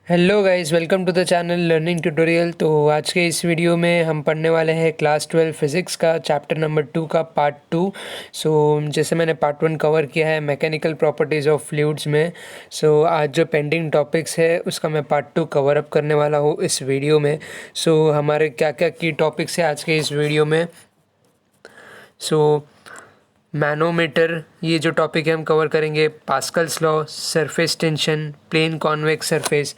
Hello guys, welcome to the channel learning tutorial. तो आज के इस वीडियो में हम पढ़ने वाले हैं क्लास 12 फिज़िक्स का चैप्टर नंबर 2 का पार्ट 2। जैसे मैंने पार्ट 1 कवर किया है मैकेनिकल प्रॉपर्टीज़ ऑफ फ्लूइड्स में। आज जो पेंडिंग टॉपिक्स है उसका मैं पार्ट 2 कवर अप करने वाला हूँ इस वीडियो में। हमारे क्या क्या की टॉपिक्स है आज के इस वीडियो में। मैनोमीटर, ये जो टॉपिक है हम कवर करेंगे। Pascal's law, surface tension, plane convex surface.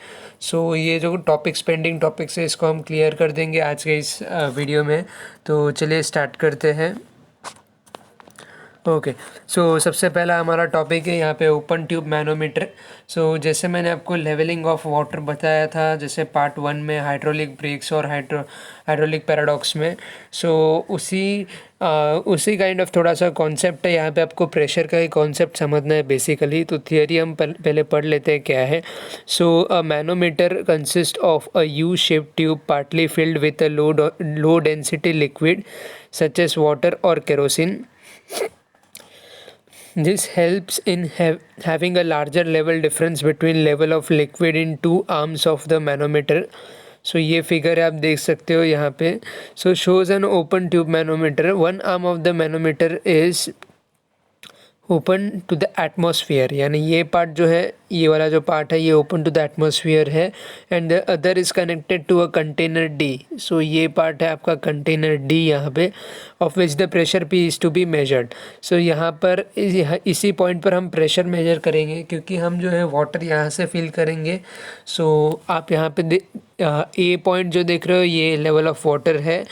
ये जो टॉपिक्स पेंडिंग टॉपिक्स है इसको हम क्लियर कर देंगे आज के इस वीडियो में। तो चलिए स्टार्ट करते हैं। ओके, सबसे पहला हमारा टॉपिक है यहाँ पे ओपन ट्यूब मैनोमीटर। जैसे मैंने आपको लेवलिंग ऑफ वाटर बताया था, जैसे पार्ट 1 में हाइड्रोलिक ब्रेक्स और हाइड्रोलिक पैराडॉक्स में। उसी काइंड ऑफ थोड़ा सा कॉन्सेप्ट है यहाँ पे। आपको प्रेशर का ही कॉन्सेप्ट समझना है बेसिकली। तो थियरी हम पहले पढ़ लेते हैं क्या है। A manometer consist of a U shape tube partly filled with a low density liquid such as water और kerosene. This helps in having a larger level difference between level of liquid in two arms of the manometer. ये figure आप देख सकते हो यहाँ पे. Shows an open tube manometer. One arm of the manometer is open to the atmosphere, यानी ये part जो है, ये वाला जो पार्ट है ये ओपन टू द एटमॉस्फेयर है. And the other is connected to a container D. ये पार्ट है आपका कंटेनर डी यहाँ पे, of which the pressure P is to be measured. यहाँ पर इसी पॉइंट पर हम प्रेशर मेजर करेंगे, क्योंकि हम जो है वाटर यहाँ से फिल करेंगे. आप यहाँ पे ए पॉइंट जो देख रहे हो ये लेवल ऑफ वाटर है.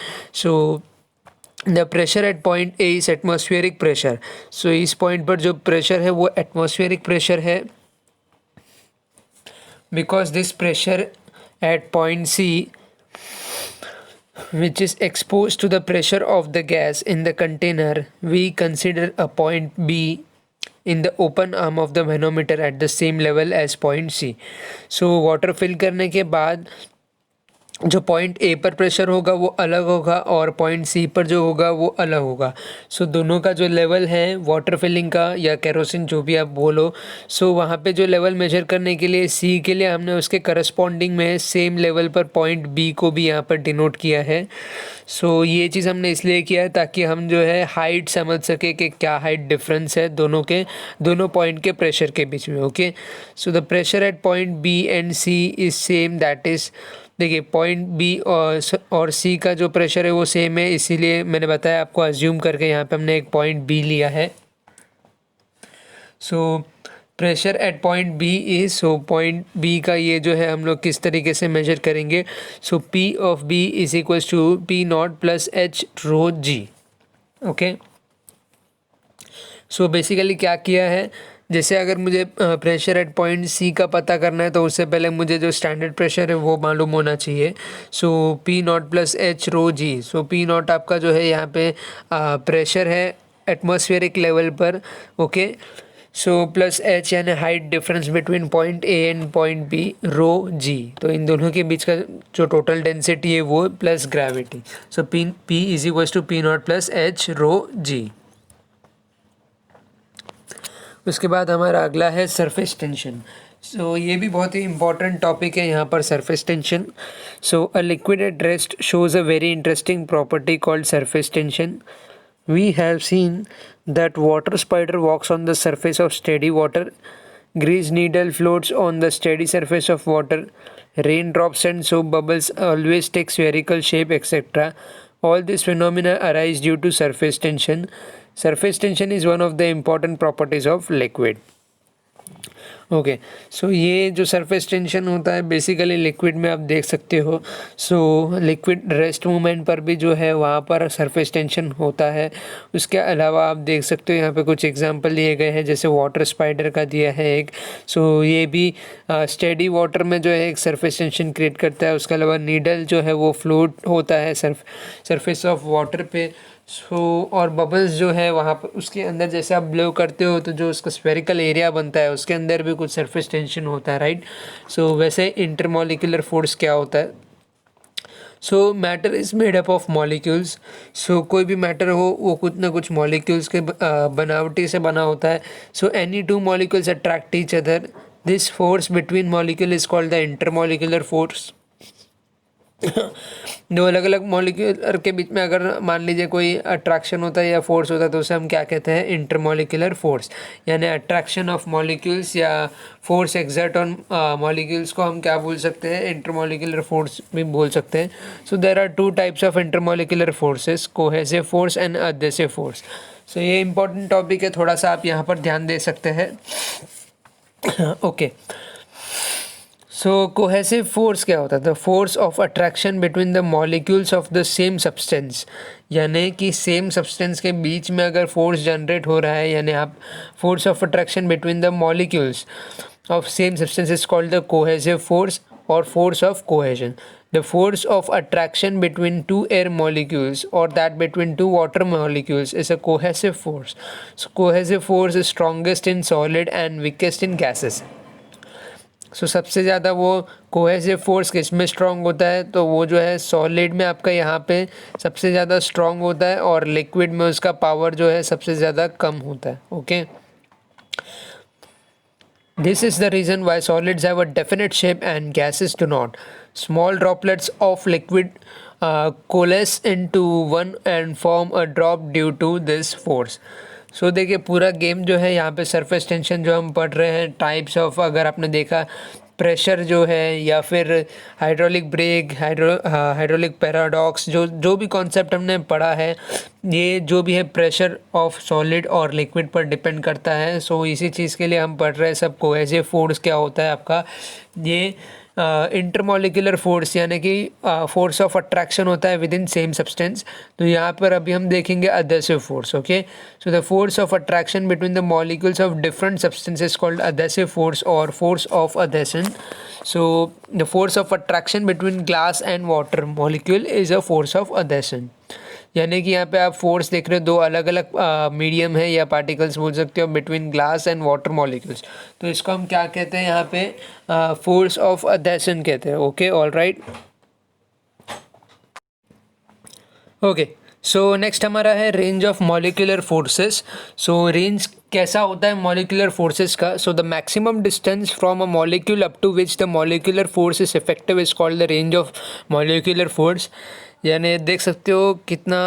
The pressure at point A is atmospheric pressure. इस पॉइंट पर जो प्रेशर है वो एटमॉस्फेरिक प्रेशर है. Because this pressure at point C which is exposed to the pressure of the gas in the container, we consider a point B in the open arm of the manometer at the same level as point C. Water fill करने के बाद जो point A पर pressure होगा वो अलग होगा और पॉइंट सी पर जो होगा वो अलग होगा. दोनों का जो लेवल है वाटर फिलिंग का या केरोसिन जो भी आप बोलो, वहाँ पे जो लेवल मेजर करने के लिए सी के लिए हमने उसके करस्पॉन्डिंग में सेम लेवल पर पॉइंट बी को भी यहाँ पर डिनोट किया है. ये चीज़ हमने इसलिए किया है ताकि हम जो है हाइट समझ सके कि क्या हाइट डिफरेंस है दोनों पॉइंट के प्रेशर के बीच में. Okay, the pressure at point B and C is same. That is, देखिए पॉइंट बी और सी का जो प्रेशर है वो सेम है, इसीलिए मैंने बताया आपको अज्यूम करके यहाँ पे हमने एक पॉइंट बी लिया है. Pressure at point B is, point B का ये जो है हम लोग किस तरीके से मेजर करेंगे. P of B is equals to P naught plus H rho g. Okay, basically क्या किया है, जैसे अगर मुझे प्रेशर एट पॉइंट सी का पता करना है तो उससे पहले मुझे जो स्टैंडर्ड प्रेशर है वो मालूम होना चाहिए. P naught plus H rho G. P naught आपका जो है यहाँ पे प्रेशर है एटमॉस्फेरिक लेवल पर. ओके, प्लस एच यानी height difference between point A and point B rho G. तो इन दोनों के बीच का जो टोटल डेंसिटी है वो plus gravity. P is equals to P naught plus H rho G. उसके बाद हमारा अगला है सरफेस टेंशन. ये भी बहुत ही इंपॉर्टेंट टॉपिक है यहाँ पर, surface tension. A liquid at rest shows a very interesting property called surface tension. We have seen that water spider walks on the surface of steady water. Grease needle floats on the steady surface of water. Raindrops and soap bubbles always take spherical shape, etc. All these phenomena arise due to surface tension. Surface tension is one of the important properties of liquid. Okay, ये जो surface tension होता है basically liquid में आप देख सकते हो. Liquid rest movement पर भी जो है वहाँ पर सरफेस टेंशन होता है. उसके अलावा आप देख सकते हो यहाँ पे कुछ एग्जांपल दिए गए हैं, जैसे वाटर स्पाइडर का दिया है एक. ये भी स्टेडी वाटर में जो है एक सरफेस टेंशन क्रिएट करता है. उसके अलावा नीडल जो है वो फ्लोट होता है सरफेस ऑफ वाटर पे. और बबल्स जो है वहाँ पर उसके अंदर जैसे आप ब्लो करते हो तो जो उसका स्फेरिकल एरिया बनता है उसके अंदर भी कुछ सरफेस टेंशन होता है, राइट. वैसे इंटरमॉलिक्यूलर फोर्स क्या होता है. Matter is made up of molecules. कोई भी मैटर हो वो कुछ ना कुछ मॉलिक्यूल्स के बनावटी से बना होता है. Any two molecules attract each other, this force between molecule is called the intermolecular force. दो अलग अलग मॉलिक्यूलर के बीच में अगर मान लीजिए कोई अट्रैक्शन होता है या फोर्स होता है तो उसे हम क्या कहते हैं, इंटरमॉलिक्यूलर फोर्स। यानी अट्रैक्शन ऑफ मॉलिक्यूल्स या फोर्स एक्सर्ट ऑन मॉलिक्यूल्स को हम क्या बोल सकते हैं, इंटरमॉलिक्यूलर फोर्स भी बोल सकते हैं। So there are two types of intermolecular forces, cohesive force and adhesive force. So ये इंपॉर्टेंट टॉपिक है, थोड़ा सा आप यहाँ पर ध्यान दे सकते हैं। ओके, सो कोहेसिव फोर्स क्या होता है? The force of attraction between the molecules of the same substance. यानी कि सेम सब्सटेंस के बीच में अगर फोर्स जनरेट हो रहा है, यानी आप force of attraction between the molecules of same substance is called the cohesive force और force of cohesion. The force of attraction between two air molecules or that between two water molecules is a cohesive force. So cohesive force is strongest in solid and weakest in gases. So सबसे ज़्यादा वो cohesive force किस में strong होता है? तो वो जो है सॉलिड में आपका यहाँ पे सबसे ज़्यादा स्ट्रॉन्ग होता है और लिक्विड में उसका पावर जो है सबसे ज़्यादा कम होता है। Okay, This is the reason why solids have a definite shape and gases do not. Small droplets of liquid coalesce into one and form a drop due to this force. So देखिए पूरा game जो है यहाँ पे surface tension जो हम पढ़ रहे हैं, टाइप्स ऑफ, अगर आपने देखा प्रेशर जो है या फिर हाइड्रोलिक ब्रेक, हाइड्रोलिक पैराडॉक्स, जो भी कॉन्सेप्ट हमने पढ़ा है, ये जो भी है प्रेशर ऑफ सॉलिड और लिक्विड पर डिपेंड करता है। सो इसी चीज़ के लिए हम पढ़ रहे हैं सब कोहेसिव फोर्स क्या होता है आपका। ये इंटरमॉलिक्यूलर फोर्स यानी कि फोर्स ऑफ अट्रैक्शन होता है विद इन सेम सब्सटेंस। तो यहाँ पर अभी हम देखेंगे adhesive force. Okay, so the force of attraction between the molecules of different substances called adhesive force और force of adhesion. So the force of attraction between glass and water molecule is a force of adhesion. यानी कि यहाँ पे आप force देख रहे हो, दो अलग अलग मीडियम है या पार्टिकल्स बोल सकते हो between glass and water molecules. तो इसको हम क्या कहते हैं यहाँ पे, फोर्स ऑफ अडहेशन कहते हैं। Okay, all right. Okay, so next हमारा है range of molecular forces. So range कैसा होता है मॉलिक्यूलर फोर्सेस का? So the maximum distance from a molecule up to which the molecular force is effective is called the range of molecular force. यानी देख सकते हो कितना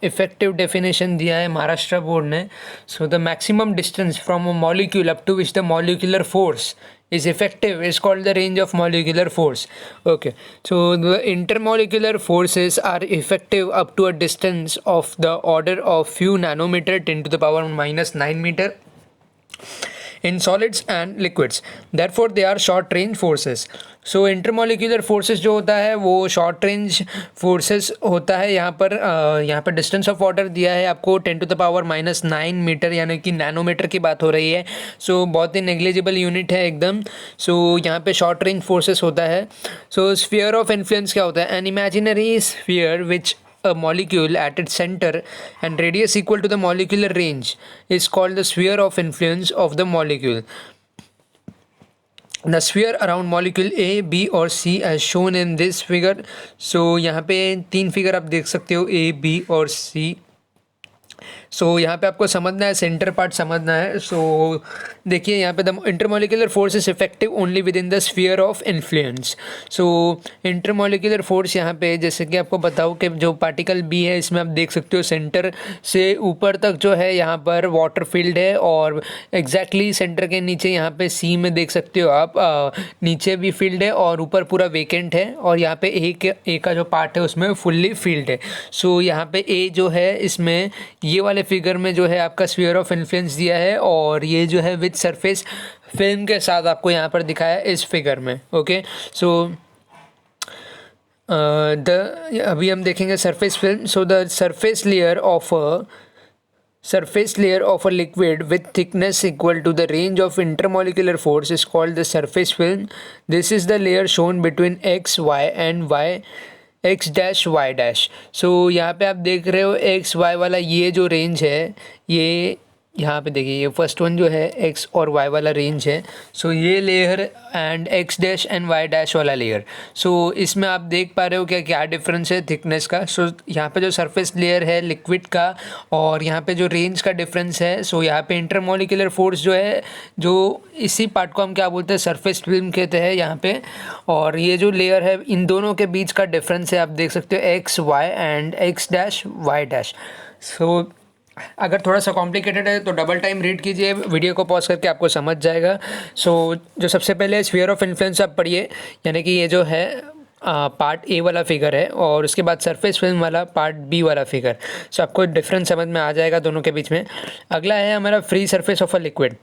इफेक्टिव डेफिनेशन दिया है महाराष्ट्र बोर्ड ने। So the maximum distance from a molecule up to which the molecular force is effective is called the range of molecular force. Okay, so the intermolecular forces are effective up to a distance of the order of few nanometer 10 to the power minus 9 meter in solids and liquids. Therefore they are short range forces. So intermolecular forces जो होता है वो short range forces होता है। यहाँ पर distance of order दिया है आपको 10 to the power minus 9 metre, यानी कि नैनोमीटर की बात हो रही है। सो बहुत ही नेग्लिजिबल यूनिट है एकदम। सो यहाँ पे शॉर्ट रेंज फोर्सेस होता है। सो स्फीयर ऑफ इन्फ्लुएंस क्या होता है? An imaginary sphere which a molecule at its center and radius equal to the molecular range is called the sphere of influence of the molecule. The sphere around molecule A, B और C as shown in this figure. So यहाँ पे 3 figure आप देख सकते हो, A, B और C। सो यहाँ पे आपको समझना है, सेंटर पार्ट समझना है। सो देखिए यहाँ पे the intermolecular force is effective only with in the sphere of influence. So intermolecular force यहाँ पे जैसे कि आपको बताऊँ कि जो पार्टिकल बी है इसमें आप देख सकते हो सेंटर से ऊपर तक जो है यहाँ पर वाटर फील्ड है और एग्जैक्टली सेंटर के नीचे यहाँ पे सी में देख सकते हो आप नीचे भी फील्ड है और ऊपर पूरा वेकेंट है और यहाँ पे ए का जो पार्ट है उसमें फुल्ली फील्ड है। सो यहाँ पे ए जो है इसमें ये वाले फिगर में जो है आपका स्फीयर ऑफ इन्फ्लुएंस दिया है और ये जो है विद सरफेस फिल्म के साथ आपको यहाँ पर दिखाया है इस फिगर में। ओके, सो अभी हम देखेंगे surface film. So the surface layer of a liquid with thickness equal to the range of intermolecular force is called the surface film. This is the layer shown between x, y and y x dash y dash. So यहाँ पे आप देख रहे हो x y वाला ये जो range है ये यहाँ पे देखिए ये फर्स्ट वन जो है एक्स और वाई वाला रेंज है। सो ये layer and X dash and Y dash वाला लेयर। सो इसमें आप देख पा रहे हो क्या क्या डिफरेंस है थिकनेस का। सो यहाँ पे जो सरफेस लेयर है लिक्विड का और यहाँ पे जो रेंज का डिफरेंस है। सो यहाँ पे इंटरमोलिकुलर फोर्स जो है, जो इसी पार्ट को हम क्या बोलते हैं, सरफेस फिल्म कहते हैं यहाँ पे। और ये जो लेयर है इन दोनों के बीच का डिफरेंस है, आप देख सकते हो X Y and X dash Y dash. So अगर थोड़ा सा कॉम्प्लिकेटेड है तो डबल टाइम रीड कीजिए, वीडियो को पॉज करके आपको समझ जाएगा। सो जो सबसे पहले स्फीयर ऑफ इन्फ्लुएंस आप पढ़िए, यानी कि ये जो है पार्ट ए वाला फिगर है और उसके बाद सरफेस फिल्म वाला पार्ट बी वाला फिगर। सो आपको डिफरेंस समझ में आ जाएगा दोनों के बीच में। अगला है हमारा free surface of a liquid.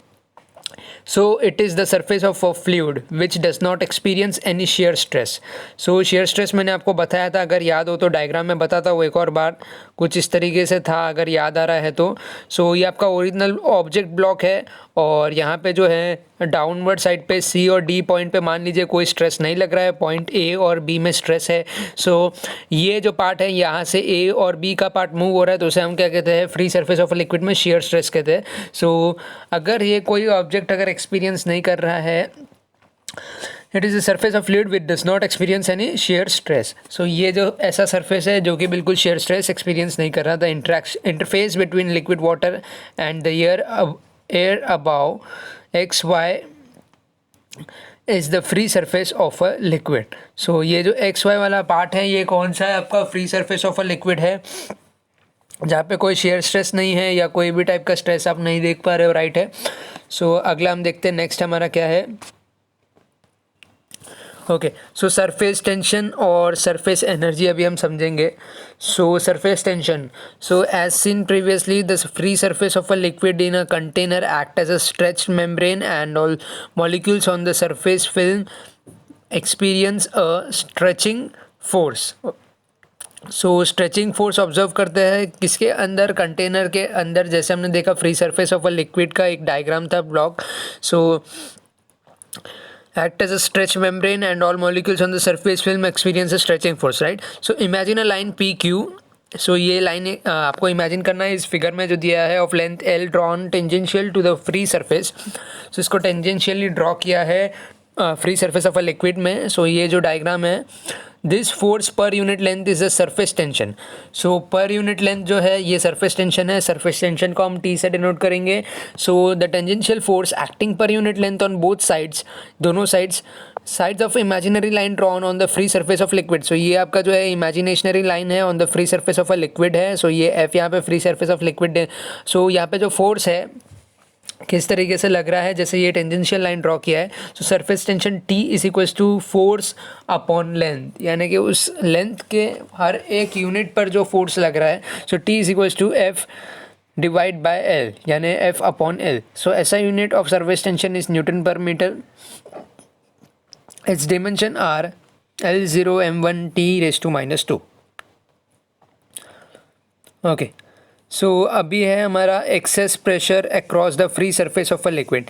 So it is the surface of a fluid which does not experience any shear stress. So shear stress मैंने आपको बताया था, अगर याद हो तो डायग्राम में बताता हूँ एक और बार, कुछ इस तरीके से था अगर याद आ रहा है तो। सो ये आपका ओरिजिनल ऑब्जेक्ट ब्लॉक है और यहाँ पे जो है डाउनवर्ड साइड पे सी और डी पॉइंट पे मान लीजिए कोई स्ट्रेस नहीं लग रहा है, पॉइंट ए और बी में स्ट्रेस है। सो ये जो पार्ट है यहाँ से ए और बी का पार्ट मूव हो रहा है तो उसे हम क्या कहते हैं, free surface of a liquid में शेयर स्ट्रेस कहते हैं। सो अगर ये कोई ऑब्जेक्ट अगर एक्सपीरियंस नहीं कर रहा है, it is a surface of fluid which does not experience any shear stress. So ये जो ऐसा सरफेस है जो कि बिल्कुल शेयर स्ट्रेस एक्सपीरियंस नहीं कर रहा था। Interface between liquid water and the air about x y is the free surface of a liquid. So ये जो एक्स वाई वाला पार्ट है ये कौन सा है, आपका free surface of a liquid है, जहाँ पे कोई शेयर स्ट्रेस नहीं है या कोई भी टाइप का स्ट्रेस आप नहीं देख पा रहे हो, राइट है। सो अगला हम देखते हैं नेक्स्ट हमारा क्या है। ओके, सो सरफेस टेंशन और सरफेस एनर्जी अभी हम समझेंगे। So surface tension, so as seen previously the free surface of a liquid in a container act as a stretched membrane and all molecules on the surface film experience a stretching force. So stretching force observe करते हैं किसके अंदर, container के अंदर। जैसे हमने देखा free surface of a liquid का एक डायग्राम था block. So act as a stretch membrane and all molecules on the surface film experience a stretching force, right? So imagine a line PQ. सो ये line आपको imagine करना है इस figure में जो दिया है, of length L drawn tangential to the free surface. So इसको टेंजेंशियली ड्रॉ किया है free surface of a liquid में। सो ये जो डायग्राम है, this force per unit length is a surface tension. So per unit length जो है ये सरफेस टेंशन है, सरफेस टेंशन को हम टी से डिनोट करेंगे। So the tangential force acting per unit length on both sides, दोनों sides of imaginary line drawn on the free surface of liquid. So ये आपका जो है इमेजिनेशनरी लाइन है on the free surface of a liquid है। So ये F यहाँ पे फ्री सरफेस ऑफ लिक्विड है। सो यहाँ पे जो फोर्स है किस तरीके से लग रहा है, जैसे ये टेंजेंशियल लाइन ड्रॉ किया है। So surface tension T is equals to force upon length, यानी कि उस लेंथ के हर एक यूनिट पर जो फोर्स लग रहा है। So T is equals to F divide by L, यानी एफ अपॉन एल। सो ऐसा unit of surface tension is newton per metre. Its dimension are L0 m1 T⁻²। Okay, so अभी है हमारा excess pressure across the free surface of a liquid.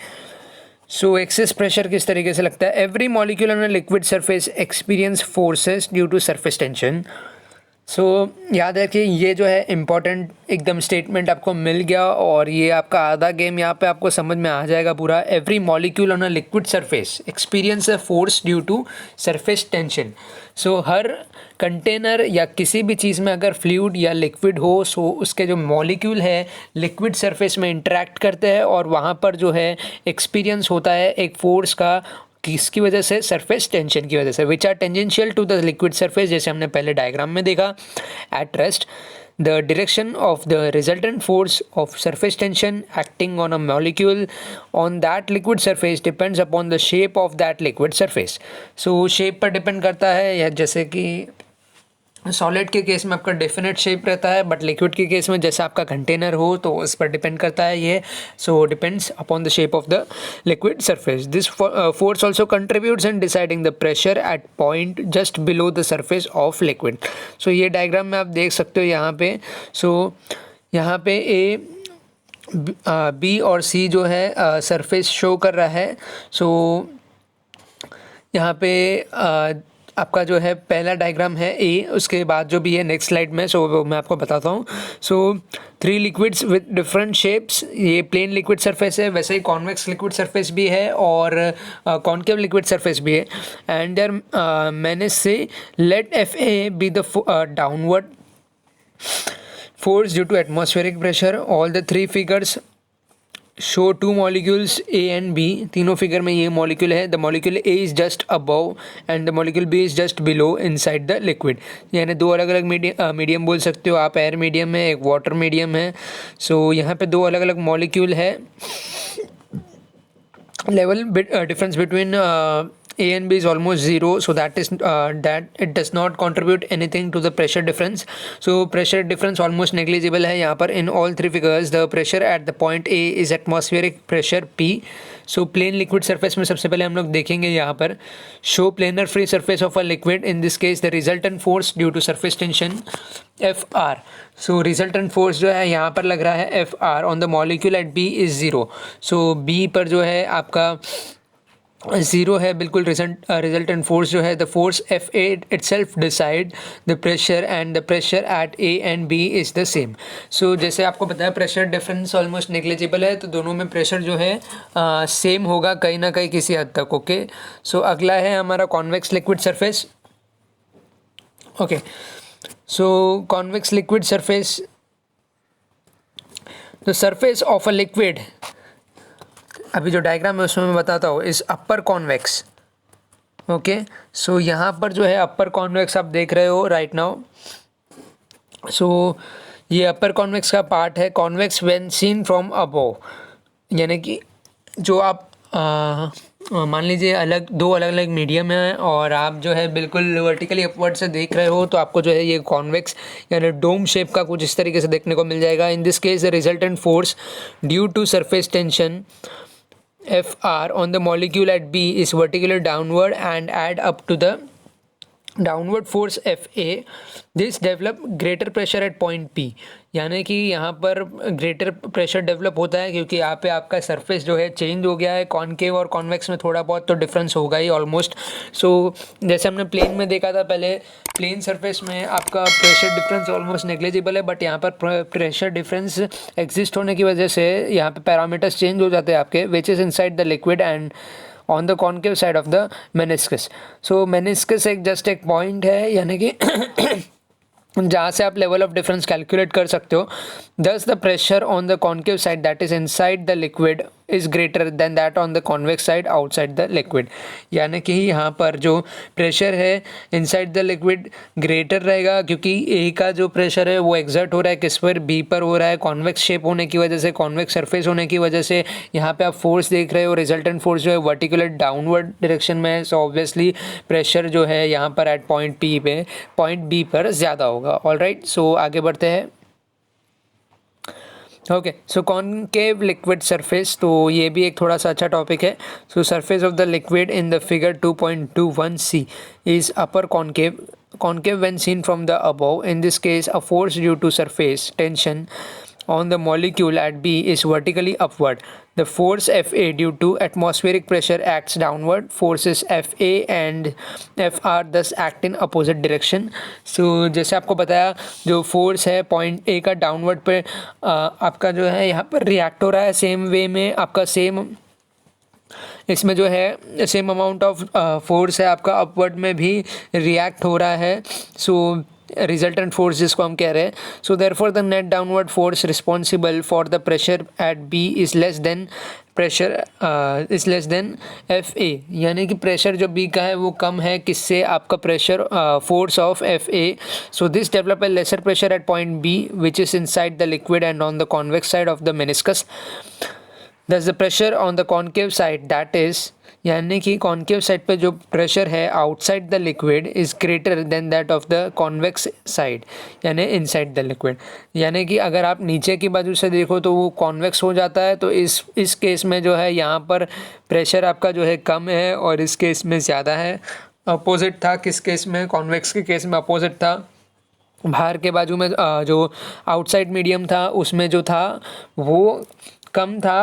So excess pressure किस तरीके से लगता है, every molecule on a liquid surface experience forces due to surface tension. So याद है कि ये जो है इम्पॉर्टेंट एकदम स्टेटमेंट आपको मिल गया और ये आपका आधा गेम यहाँ पे आपको समझ में आ जाएगा पूरा। Every molecule on a liquid surface experience a force due to surface tension. So हर कंटेनर या किसी भी चीज़ में अगर फ्लूइड या लिक्विड हो, सो उसके जो मॉलिक्यूल है लिक्विड सरफेस में इंटरेक्ट करते हैं और वहाँ पर जो है एक्सपीरियंस होता है एक फोर्स का, किसकी वजह से, सरफेस टेंशन की वजह से, which are tangential to the liquid surface, जैसे हमने पहले डायग्राम में देखा। At rest the direction of the resultant force of surface tension acting on a molecule on that liquid surface depends upon the shape of that liquid surface. So shape पर depend करता है, या जैसे कि solid के case में आपका definite shape रहता है, बट लिक्विड के केस में जैसा आपका कंटेनर हो तो उस पर डिपेंड करता है ये। So depends upon the shape of the liquid surface. This force also contributes in deciding the pressure at point just below the surface of liquid. So ये डायग्राम में आप देख सकते हो यहाँ पे। सो यहाँ पे ए बी और सी जो है सरफेस शो कर रहा है। सो यहाँ पे आपका जो है पहला डायग्राम है ए, उसके बाद जो भी है नेक्स्ट स्लाइड में, सो वो मैं आपको बताता हूँ। सो 3 लिक्विड्स विद डिफरेंट शेप्स, ये प्लेन लिक्विड सरफेस है, वैसे ही कॉन्वेक्स लिक्विड सरफेस भी है और कॉन्केव लिक्विड सरफेस भी है। एंड देयर मैंने से let F A B the downward force due to atmospheric pressure. All the 3 figures show 2 molecules A and B. तीनों फिगर में ये मॉलिक्यूल है. The molecule A is just above and the molecule B is just below inside the liquid. यानी दो अलग अलग medium बोल सकते हो आप. एयर मीडियम है, एक वाटर मीडियम है. सो यहाँ पे दो अलग अलग मॉलिक्यूल है. Level difference between A and B is almost zero, so that it does not contribute anything to the pressure difference. So pressure difference almost negligible है यहाँ पर. In all 3 figures the pressure at the point A is atmospheric pressure P. So plain liquid surface में सबसे पहले हम लोग देखेंगे यहाँ पर show planar free surface of a liquid, in this case the resultant force due to surface tension Fr. So resultant force जो है यहाँ पर लग रहा है Fr on the molecule at B is 0. So B पर जो है आपका 0 है बिल्कुल. रिजल्टेंट फोर्स जो है the force F A itself decide the pressure and the pressure at A and B is the same. So जैसे आपको बताया प्रेशर डिफरेंस ऑलमोस्ट नेग्लिजिबल है, तो दोनों में प्रेशर जो है सेम होगा कहीं ना कहीं किसी हद तक. ओके, सो अगला है हमारा convex liquid surface. Okay, so convex liquid surface, the surface of a liquid, अभी जो डायग्राम है उसमें मैं बताता हूँ, इस अपर कॉन्वेक्स. ओके, सो यहाँ पर जो है अपर कॉन्वेक्स आप देख रहे हो राइट नाउ. सो ये अपर कॉन्वेक्स का पार्ट है. Convex when seen from above, यानी कि जो आप मान लीजिए दो अलग अलग मीडियम है और आप जो है बिल्कुल वर्टिकली अपवर्ड से देख रहे हो, तो आपको जो है ये कॉन्वेक्स यानी डोम शेप का कुछ इस तरीके से देखने को मिल जाएगा. In this case the resultant force due to surface tension Fr on the molecule at B is vertically downward and add up to the downward force Fa. This develop greater pressure at point P. यानी कि यहाँ पर greater pressure develop होता है क्योंकि यहाँ पे आपका सरफेस जो है चेंज हो गया है. कॉनकेव और कॉन्वेक्स में थोड़ा बहुत तो डिफरेंस होगा ही ऑलमोस्ट. सो जैसे हमने प्लेन में देखा था पहले, प्लेन सरफेस में आपका प्रेशर डिफरेंस ऑलमोस्ट नेग्लिजिबल है, बट यहाँ पर प्रेशर डिफरेंस एग्जिस्ट होने की वजह से यहाँ पे पैरामीटर्स चेंज हो जाते हैं आपके, विच is inside the liquid and on the concave side of the meniscus. So meniscus एक जस्ट एक पॉइंट है यानी कि जहाँ से आप लेवल ऑफ डिफरेंस कैलकुलेट कर सकते हो. दस the pressure on the concave side that is inside the liquid is greater than that on the convex side outside the liquid. यानी कि यहाँ पर जो प्रेशर है इनसाइड द लिक्विड ग्रेटर रहेगा क्योंकि ए का जो प्रेशर है वो एग्जर्ट हो रहा है किस पर, बी पर हो रहा है. कॉन्वेक्स शेप होने की वजह से, कॉन्वेक्स सरफेस होने की वजह से यहाँ पे आप फोर्स देख रहे हो. रिजल्टेंट फोर्स जो है वर्टिकुलर डाउनवर्ड डायरेक्शन में है. सो ऑब्वियसली प्रेशर जो है यहाँ पर एट पॉइंट पी पे पॉइंट बी पर ज़्यादा होगा. ऑलराइट, सो आगे बढ़ते हैं. ओके, सो कॉनकेव लिक्विड सरफेस, तो ये भी एक थोड़ा सा अच्छा टॉपिक है. So surface of the liquid in the figure 2.21c is upper concave when seen from the above. In this case a force due to surface tension on the molecule at B is vertically upward. The force Fa due to atmospheric pressure acts downward. Forces Fa and Fr thus act in opposite direction. So जैसे आपको बताया जो force है point A का downward पे आपका जो है यहाँ पर रिएक्ट हो रहा है सेम वे में. आपका सेम इसमें जो है सेम अमाउंट ऑफ फोर्स है आपका अपवर्ड में भी रिएक्ट हो रहा है. सो रिजल्टेंट फोर्स जिसको हम कह रहे हैं. So therefore the net downward force responsible for the pressure at B is less than F A. यानी कि प्रेशर जो बी का है वो कम है किससे, आपका pressure force of F A. So this develop a lesser pressure at point B which is inside the liquid and on the convex side of the meniscus. Thus the pressure on the concave side, that is, यानी कि concave side पे जो pressure है outside the liquid is greater than that of the convex side यानी inside the liquid. यानी कि अगर आप नीचे की बाजू से देखो तो वो कॉन्वेक्स हो जाता है. तो इस केस में जो है यहाँ पर प्रेशर आपका जो है कम है और इस केस में ज़्यादा है. अपोजिट था किस केस में, कॉन्वेक्स के केस में अपोजिट था. बाहर के बाजू में जो आउटसाइड मीडियम था उसमें जो था वो कम था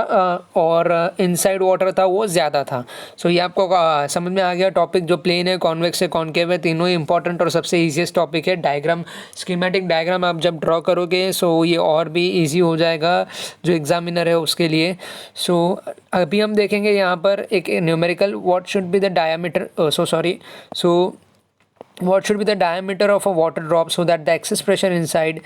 और इनसाइड वाटर था वो ज़्यादा था। सो ये आपको समझ में आ गया टॉपिक। जो प्लेन है, कॉन्वेक्स है, कॉन्केव है, तीनों ही इंपॉर्टेंट और सबसे ईजीएस्ट टॉपिक है। डायग्राम, स्कीमेटिक डायग्राम आप जब ड्रॉ करोगे सो ये और भी ईजी हो जाएगा जो एग्जामिनर है उसके लिए। सो अभी हम देखेंगे यहाँ पर एक numerical, what should be the diameter, what should be the diameter of a water drop so that the excess pressure inside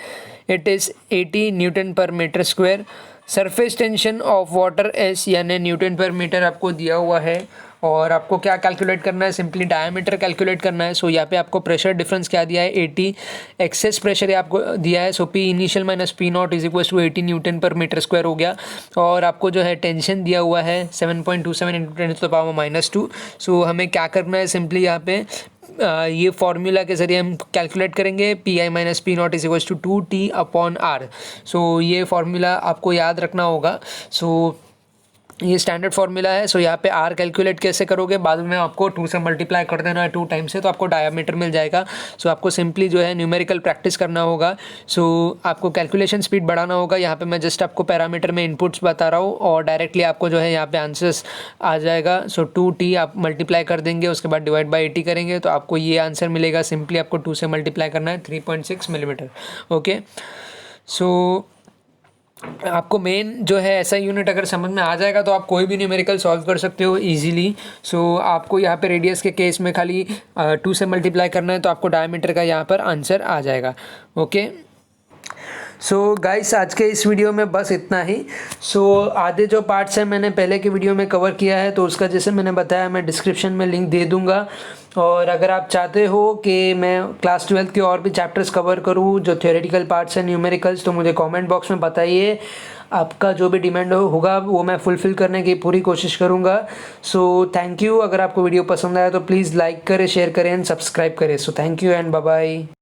it is 80 Newton per meter square। Surface tension of water S यानी Newton per metre आपको दिया हुआ है और आपको क्या calculate करना है, सिंपली डायमीटर कैलकुलेट करना है। सो यहाँ पे आपको प्रेशर डिफरेंस क्या दिया है, 80, एक्सेस प्रेशर आपको दिया है। So P initial minus P naught is equal to 80 newton per metre square हो गया। और आपको जो है टेंशन दिया हुआ है 7.27 इंटू 10 टू द पावर -2। सो हमें क्या करना है, सिंपली यहाँ पे ये फॉर्मूला के ज़रिए हम कैलकुलेट करेंगे P I minus P naught is equal to 2T upon R. So ये फॉर्मूला आपको याद रखना होगा। सो ये स्टैंडर्ड फार्मूला है। सो यहाँ पे आर कैलकुलेट कैसे करोगे, बाद में आपको 2 से मल्टीप्लाई कर देना है 2 टाइम से, तो आपको डायमीटर मिल जाएगा। सो आपको सिंपली जो है न्यूमेरिकल प्रैक्टिस करना होगा। सो आपको कैलकुलेशन स्पीड बढ़ाना होगा। यहाँ पे मैं जस्ट आपको पैरामीटर में इनपुट्स बता रहा हूँ और डायरेक्टली आपको जो है यहाँ पे आंसर्स आ जाएगा। सो 2T आप मल्टीप्लाई कर देंगे, उसके बाद डिवाइड बाई 80 करेंगे तो आपको ये आंसर मिलेगा। सिंपली आपको 2 से मल्टीप्लाई करना है 3.6 मिलीमीटर। ओके, सो आपको मेन जो है ऐसा यूनिट अगर समझ में आ जाएगा तो आप कोई भी न्यूमेरिकल सॉल्व कर सकते हो इजीली। सो आपको यहाँ पे रेडियस के केस में खाली 2 से मल्टीप्लाई करना है तो आपको डायमीटर का यहाँ पर आंसर आ जाएगा। ओके, सो गाइस आज के इस वीडियो में बस इतना ही। सो आधे जो पार्ट्स हैं मैंने पहले के वीडियो में कवर किया है, तो उसका जैसे मैंने बताया मैं डिस्क्रिप्शन में लिंक दे दूंगा। और अगर आप चाहते हो कि मैं क्लास 12 के और भी चैप्टर्स कवर करूँ जो थियोरेटिकल पार्ट्स हैं न्यूमेरिकल्स, तो मुझे कमेंट बॉक्स में बताइए। आपका जो भी डिमांड होगा वो मैं फुलफ़िल करने की पूरी कोशिश करूँगा। So thank you. अगर आपको वीडियो पसंद आया तो प्लीज़ लाइक करें, शेयर करें एंड सब्सक्राइब करें। So thank you and bye bye.